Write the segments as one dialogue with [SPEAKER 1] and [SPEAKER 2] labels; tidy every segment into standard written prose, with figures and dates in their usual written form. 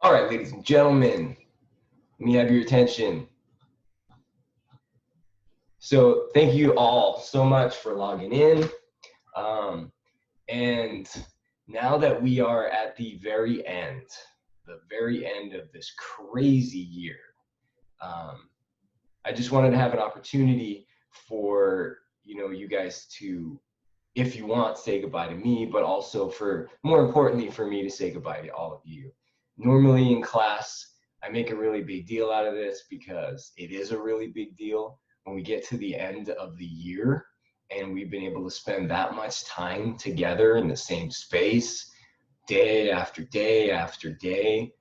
[SPEAKER 1] All right, ladies and gentlemen, let me have your attention. So thank you all so much for logging in. Um, and now that we are at the very end of this crazy year, um, I just wanted to have an opportunity for you guys to, if you want, say goodbye to me, but also for more importantly for me to say goodbye to all of you. Normally in class, I make a really big deal out of this because it is a really big deal when we get to the end of the year and we've been able to spend that much time together in the same space, day after day after day.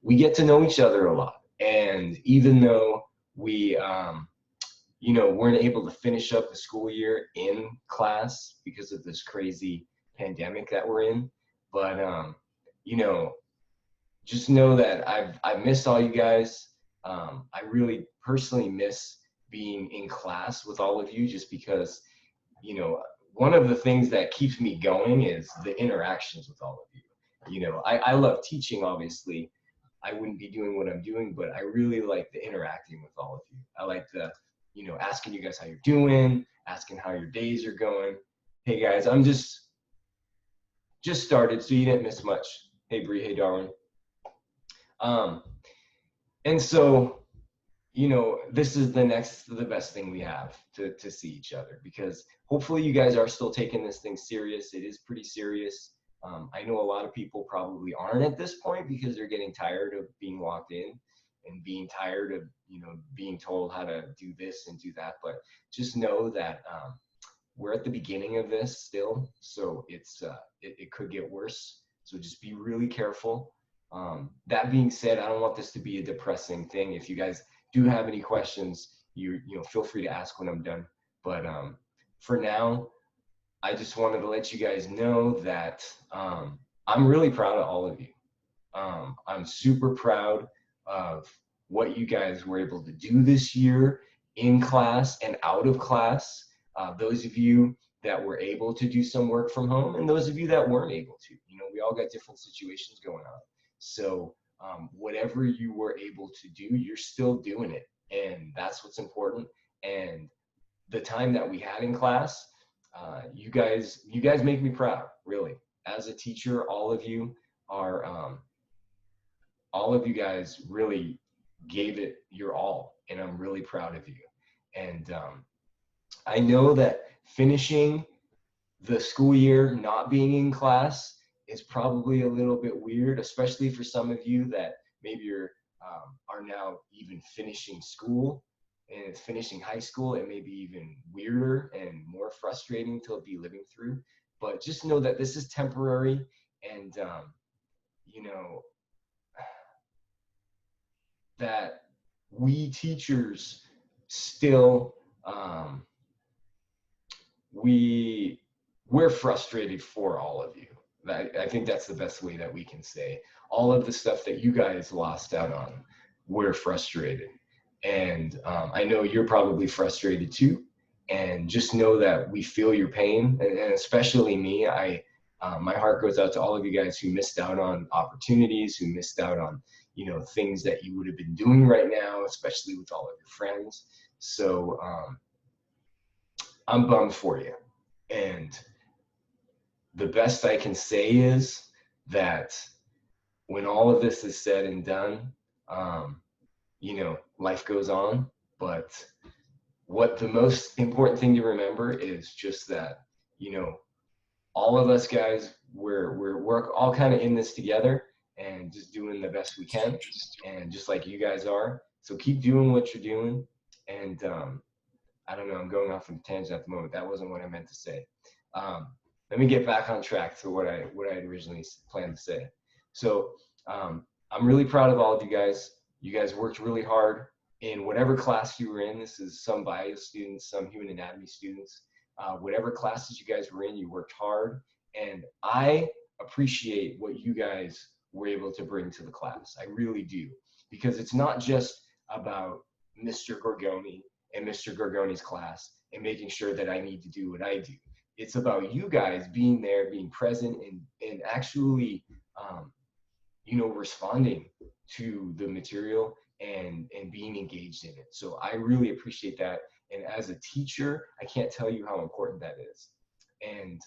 [SPEAKER 1] We get to know each other a lot. And even though we, weren't able to finish up the school year in class because of this crazy pandemic that we're in, but you know, just know that I've missed all you guys. I really personally miss being in class with all of you, just because one of the things that keeps me going is the interactions with all of you. I love teaching, obviously. I wouldn't be doing what I'm doing, but I really like the interacting with all of you. I like the, asking you guys how you're doing, asking how your days are going. Hey guys, I'm just started, so you didn't miss much. Hey Bree, hey Darwin. Um, and so, this is the best thing we have to see each other, because hopefully you guys are still taking this thing serious. It is pretty serious. I know a lot of people probably aren't at this point because they're getting tired of being locked in and being tired of, being told how to do this and do that. But just know that we're at the beginning of this still, so it could get worse. So just be really careful. That being said, I don't want this to be a depressing thing. If you guys do have any questions, feel free to ask when I'm done. But for now, I just wanted to let you guys know that I'm really proud of all of you. I'm super proud of what you guys were able to do this year in class and out of class. Those of you that were able to do some work from home, and those of you that weren't able to. We all got different situations going on. So whatever you were able to do, you're still doing it. And that's what's important. And the time that we had in class, you guys make me proud, really. As a teacher, all of you guys really gave it your all, and I'm really proud of you. And I know that finishing the school year not being in class is probably a little bit weird, especially for some of you that maybe are now even finishing school and finishing high school. It may be even weirder and more frustrating to be living through. But just know that this is temporary, and you know that we teachers still we're frustrated for all of you. I think that's the best way that we can say. All of the stuff that you guys lost out on, we're frustrated. And I know you're probably frustrated too. And just know that we feel your pain, and especially me. My heart goes out to all of you guys who missed out on opportunities, who missed out on things that you would have been doing right now, especially with all of your friends. So I'm bummed for you. And the best I can say is that when all of this is said and done, life goes on. But what the most important thing to remember is just that, all of us guys, we're all kind of in this together and just doing the best we can, and just like you guys are. So keep doing what you're doing. And I don't know, I'm going off on a tangent at the moment. That wasn't what I meant to say. Let me get back on track to what I had originally planned to say. So I'm really proud of all of you guys. You guys worked really hard in whatever class you were in. This is some bio students, some human anatomy students. Whatever classes you guys were in, you worked hard. And I appreciate what you guys were able to bring to the class. I really do. Because it's not just about Mr. Gorgone and Mr. Gorgone's class and making sure that I need to do what I do. It's about you guys being there, being present, and actually, responding to the material and being engaged in it. So I really appreciate that. And as a teacher, I can't tell you how important that is. And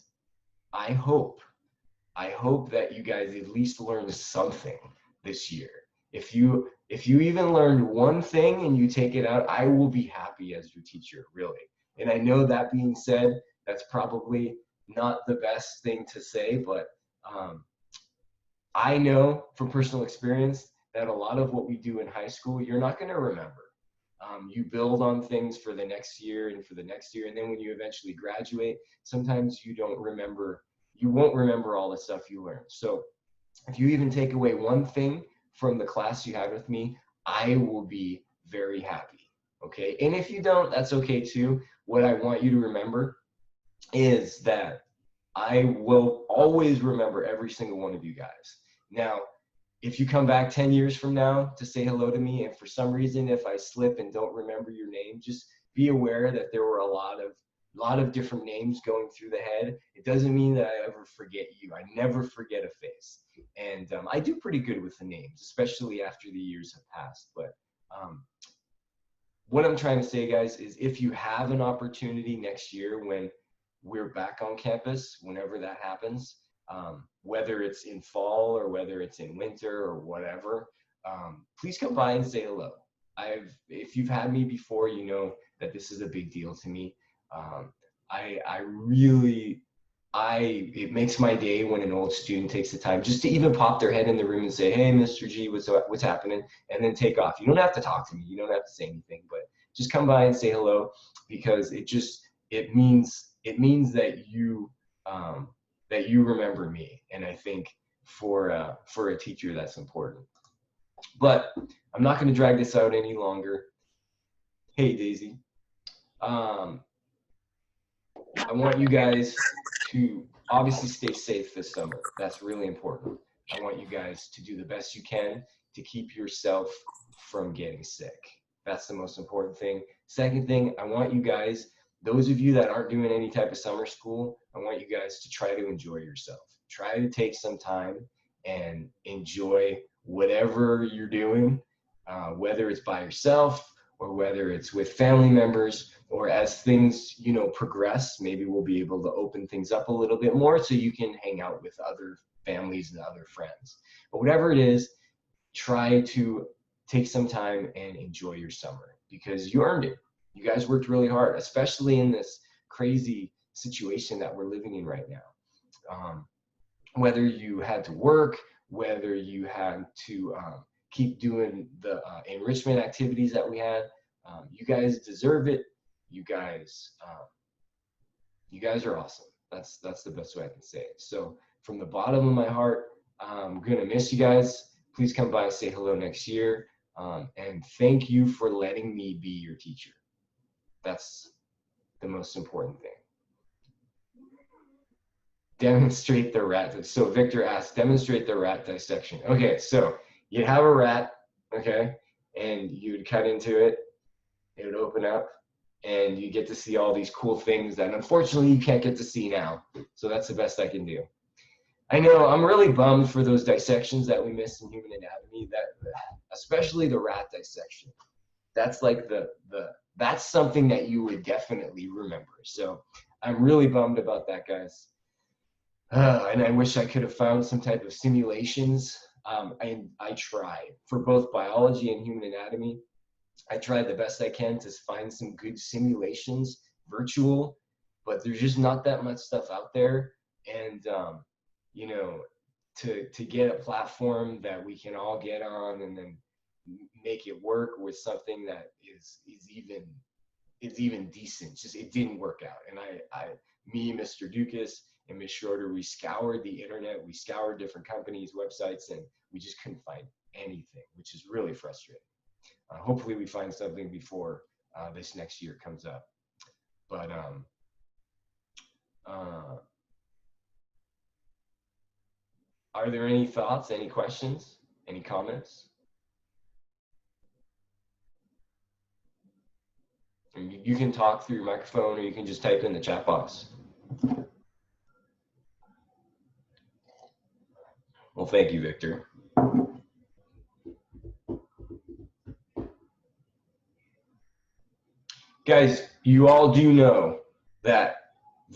[SPEAKER 1] I hope that you guys at least learned something this year. If you even learned one thing and you take it out, I will be happy as your teacher, really. And I know, that being said, that's probably not the best thing to say, but I know from personal experience that a lot of what we do in high school, you're not going to remember. You build on things for the next year and for the next year, and then when you eventually graduate, sometimes you won't remember all the stuff you learned. So if you even take away one thing from the class you had with me, I will be very happy. Okay, and if you don't, that's okay too. What I want you to remember is that I will always remember every single one of you guys. Now, if you come back 10 years from now to say hello to me, and for some reason, if I slip and don't remember your name, just be aware that there were a lot of different names going through the head. It doesn't mean that I ever forget you. I never forget a face. And I do pretty good with the names, especially after the years have passed. But what I'm trying to say, guys, is if you have an opportunity next year when we're back on campus, whenever that happens, whether it's in fall or whether it's in winter or whatever, please come by and say hello. If you've had me before, you know that this is a big deal to me. It makes my day when an old student takes the time just to even pop their head in the room and say, "Hey, Mr. G, what's happening?" and then take off. You don't have to talk to me. You don't have to say anything, but just come by and say hello, because it means that you remember me. And I think for a teacher, that's important. But I'm not going to drag this out any longer. Hey, Daisy. I want you guys to obviously stay safe this summer. That's really important. I want you guys to do the best you can to keep yourself from getting sick. That's the most important thing. Second thing, I want you guys, those of you that aren't doing any type of summer school, I want you guys to try to enjoy yourself. Try to take some time and enjoy whatever you're doing, whether it's by yourself or whether it's with family members, or as things, progress, maybe we'll be able to open things up a little bit more so you can hang out with other families and other friends. But whatever it is, try to take some time and enjoy your summer, because you earned it. You guys worked really hard, especially in this crazy situation that we're living in right now. Whether you had to work, whether you had to keep doing the enrichment activities that we had, you guys deserve it. You guys are awesome. That's the best way I can say it. So from the bottom of my heart, I'm gonna miss you guys. Please come by and say hello next year. And thank you for letting me be your teacher. That's the most important thing. Demonstrate the rat. So Victor asked, demonstrate the rat dissection. Okay, so you'd have a rat, okay, and you'd cut into it. It would open up, and you get to see all these cool things that unfortunately you can't get to see now. So that's the best I can do. I know I'm really bummed for those dissections that we missed in human anatomy, that especially the rat dissection. That's like that's something that you would definitely remember. So I'm really bummed about that, guys. And I wish I could have found some type of simulations. I tried for both biology and human anatomy. I tried the best I can to find some good simulations, virtual, but there's just not that much stuff out there. And to get a platform that we can all get on and then make it work with something that is even decent. Just it didn't work out. And me, Mr. Dukas, and Ms. Schroeder, we scoured the internet, we scoured different companies' websites, and we just couldn't find anything, which is really frustrating. Hopefully we find something before this next year comes up. But are there any thoughts, any questions, any comments? And you can talk through your microphone, or you can just type in the chat box. Well, thank you, Victor. Guys, you all do know that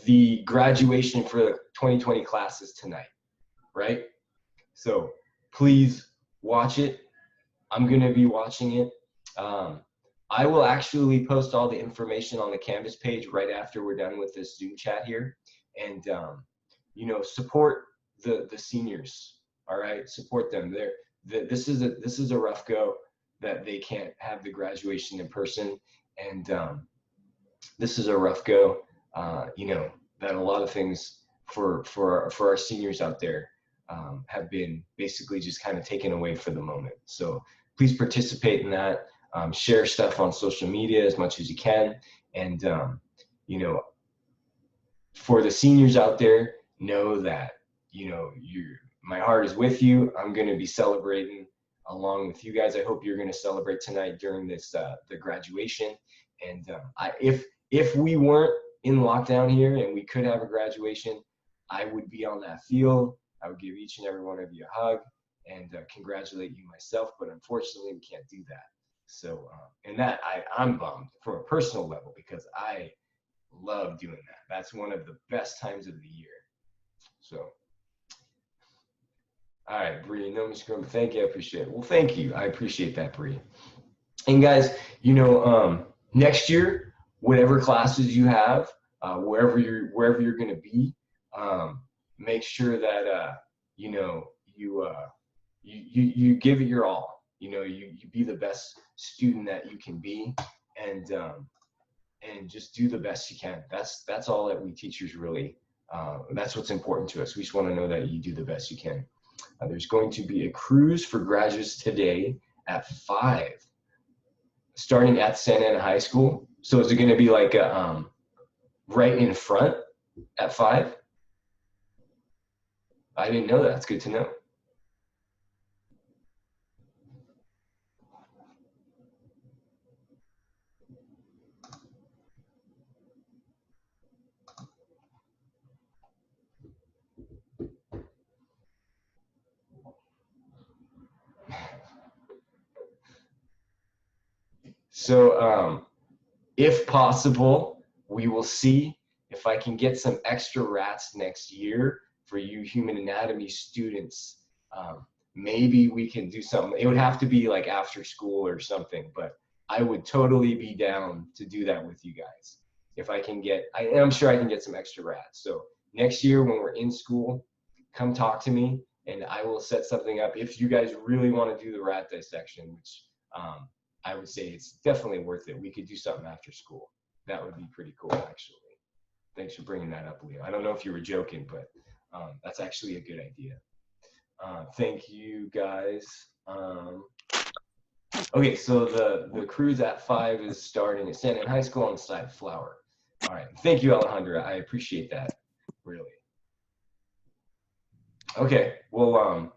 [SPEAKER 1] the graduation for the 2020 class is tonight, right? So please watch it. I'm going to be watching it. Um, I will actually post all the information on the Canvas page right after we're done with this Zoom chat here. And, support the seniors. All right. Support them. This is a rough go that they can't have the graduation in person. And this is a rough go, that a lot of things for our seniors out there have been basically just kind of taken away for the moment. So please participate in that. Share stuff on social media as much as you can. And, for the seniors out there, know that, my heart is with you. I'm going to be celebrating along with you guys. I hope you're going to celebrate tonight during this, the graduation. And if we weren't in lockdown here and we could have a graduation, I would be on that field. I would give each and every one of you a hug and congratulate you myself. But unfortunately, we can't do that. So, and that I'm bummed from a personal level because I love doing that. That's one of the best times of the year. So, all right, Bree, no, Mr. Gorgone, thank you. I appreciate it. Well, thank you. I appreciate that, Bree. And guys, next year, whatever classes you have, wherever you're going to be, make sure that you give it your all. You be the best student that you can be, and just do the best you can. That's all that we teachers really. That's what's important to us. We just want to know that you do the best you can. There's going to be a cruise for graduates today at 5, starting at Santa Ana High School. So is it going to be like right in front at 5? I didn't know that. It's good to know. So if possible, we will see if I can get some extra rats next year for you human anatomy students. Maybe we can do something. It would have to be like after school or something, but I would totally be down to do that with you guys. If I can get, I'm sure I can get some extra rats. So next year when we're in school, come talk to me and I will set something up. If you guys really want to do the rat dissection, which I would say it's definitely worth it. We could do something after school. That would be pretty cool, actually. Thanks for bringing that up, Leo. I don't know if you were joking, but that's actually a good idea. Thank you, guys. Okay, so the cruise at 5 is starting at Santa Ana High School on the side of Flower. All right, thank you, Alejandra. I appreciate that, really. Okay, well,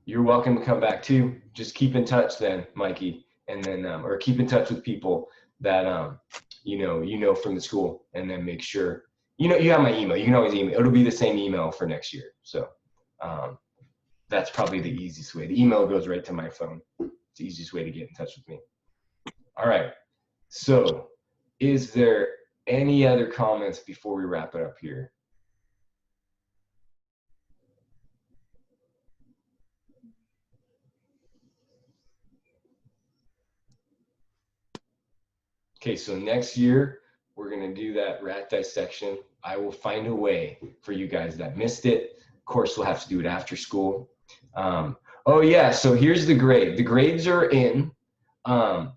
[SPEAKER 1] you're welcome to come back too. Just keep in touch then, Mikey, and then or keep in touch with people that you know from the school, and then make sure you have my email. You can always email. It'll be the same email for next year. So that's probably the easiest way. The email goes right to my phone. It's the easiest way to get in touch with me. All right. So is there any other comments before we wrap it up here? Okay, so next year, we're going to do that rat dissection. I will find a way for you guys that missed it. Of course, we'll have to do it after school. Oh, yeah, so here's the grade. The grades are in. All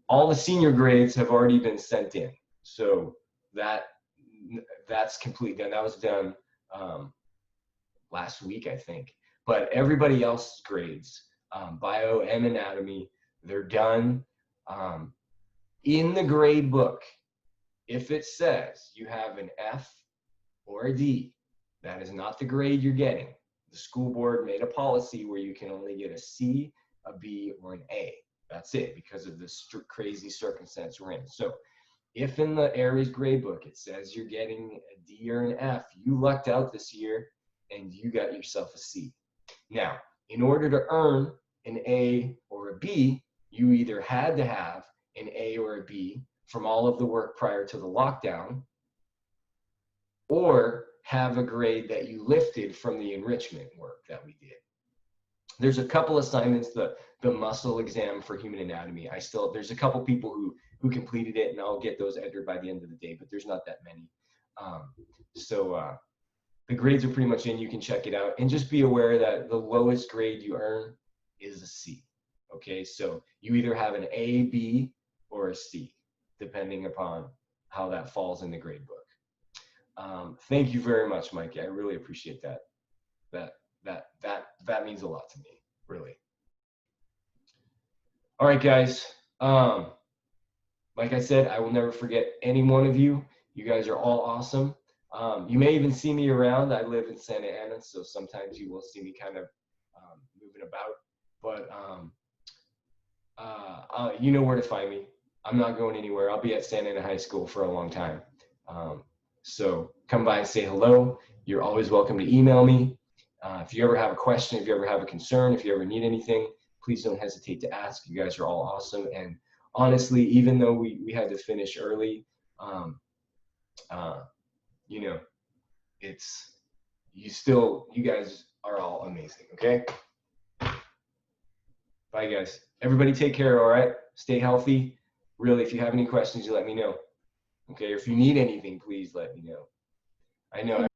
[SPEAKER 1] the senior grades have already been sent in. So that's complete done. That was done last week, I think. But everybody else's grades, bio and anatomy, they're done. In the grade book, if it says you have an F or a D, that is not the grade you're getting. The school board made a policy where you can only get a C, a B, or an A. That's it, because of this crazy circumstance we're in. So if in the Aries grade book it says you're getting a D or an F, you lucked out this year and you got yourself a C. Now, in order to earn an A or a B, you either had to have an A or a B from all of the work prior to the lockdown, or have a grade that you lifted from the enrichment work that we did. There's a couple assignments, the muscle exam for human anatomy. There's a couple people who completed it, and I'll get those entered by the end of the day, but there's not that many. The grades are pretty much in. You can check it out, and just be aware that the lowest grade you earn is a C. Okay, so you either have an A, B, or a C, depending upon how that falls in the grade book. Thank you very much, Mikey. I really appreciate that. That means a lot to me, really. All right, guys. Like I said, I will never forget any one of you. You guys are all awesome. You may even see me around. I live in Santa Ana, so sometimes you will see me kind of moving about. But you know where to find me. I'm not going anywhere. I'll be at Santa Ana High School for a long time. So come by and say hello. You're always welcome to email me. If you ever have a question, if you ever have a concern, if you ever need anything, please don't hesitate to ask. You guys are all awesome. And honestly, even though we had to finish early, you know, you guys are all amazing, okay? Bye, guys. Everybody take care, all right? Stay healthy. Really, if you have any questions, you let me know. Okay, or if you need anything, please let me know. I know